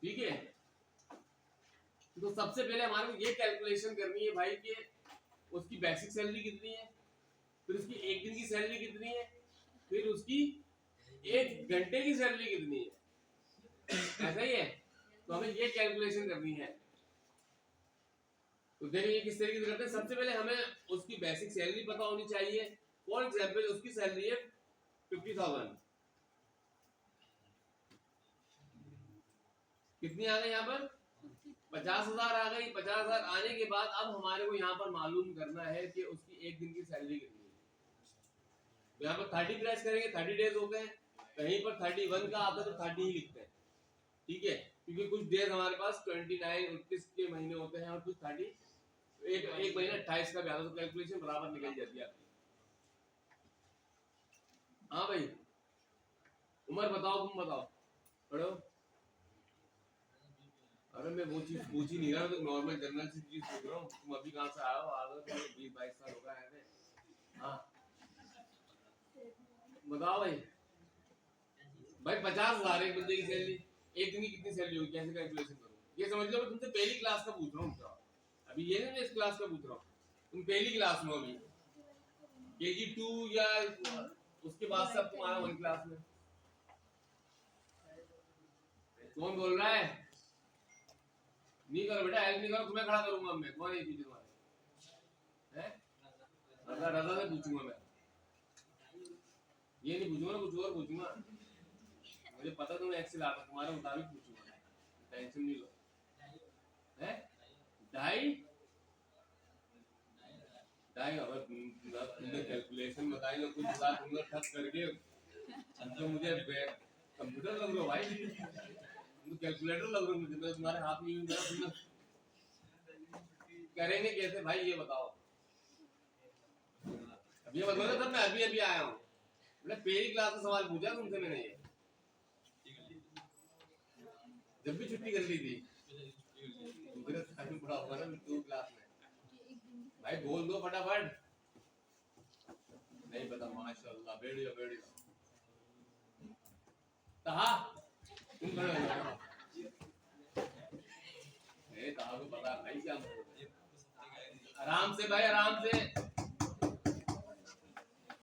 ठीक है। तो सबसे पहले हमारे को ये कैलकुलेशन करनी है भाई कि उसकी बेसिक सैलरी कितनी है, फिर उसकी एक दिन की सैलरी कितनी है, फिर उसकी एक घंटे की सैलरी कितनी है, ऐसा ही है। तो हमें ये कैलकुलेशन करनी है। तो देखिए किस तरीके से करते हैं। सबसे पहले हमें उसकी बेसिक सैलरी पता होनी चाहिए। फॉर एग्जाम्पल उसकी सैलरी है 50,000। कितनी आ गई यहाँ पर? 50,000 आ गई। 50,000 आने के बाद अब हमारे को यहाँ पर मालूम करना है कि उसकी एक दिन की सैलरी कितनी है। तो यहाँ पर 30 क्रैश करेंगे, 30 डेज हो गए। कहीं पर 31 का आता है तो 30 ही लिखते हैं, ठीक है, क्योंकि कुछ डेज हमारे पास 29 29 के महीने होते हैं और कुछ 30 एक महीना 28 का भी आता है, तो कैलकुलेशन बराबर निकल जाती है आपकी। हाँ भाई उमर बताओ, तुम बताओ, पढ़ो। अरे मैं वो चीज पूछ ही नहीं रहा, तो नॉर्मल जनरल सी चीज पूछ रहा हूँ। तुम अभी कहाँ से आए हो? आ गए 20-22 साल हो गए आए थे। हाँ बताओ भाई। भाई 50,000 एक बंदे की सैलरी, एक दिन की कितनी सैलरी होगी, कैसे कैलकुलेशन करूँ? ये समझ लो मैं तुमसे पहली क्लास का पूछ रहा हूँ, अभी ये नहीं मैं इस क्लास का पूछ रहा हूँ। तुम पहली क्लास में अभी KG2 या उसके बाद से अब तुम आए 1 क्लास में। कौन बोल रहा है? नहीं करो बेटा, हेल्प नहीं करो, तुम्हें खड़ा करूंगा मैं। कौन है पीछे तुम्हारे? हैं? रजा से पूछूंगा मैं, ये नहीं पूछूंगा, कुछ और पूछूंगा। मुझे पता तुम्हें एक्सेल आता, तुम्हारे मुताबिक पूछूंगा, टेंशन नहीं लो। हैं? ढाई तुमने कैलकुलेशन बताई ना कुछ बात तुमने ठप करके, तो मुझे कंप्यूटर लग रहा हो भाई, तुम कैलकुलेटर लग रहे हो मुझे। मैं तुम्हारे हाथ में यूं करा, तुमने करेंगे कैसे भाई ये बताओ। अब ये बताओ ना, मैं अभी आया हूँ, मैंने पहली क्लास का सवाल पूछा तुमसे मैंने। ये जब भी छुट्टी कर ली थी दूसरे टाइम पढ़ा हुआ ना 2 क्लास में। भाई बोल दो फटाफट। नहीं पता, माशाल्लाह, बैठ जाओ। तहा तुम खड़े हो जाओ। ए तहा को पता भाई क्या, आराम से भाई, आराम से।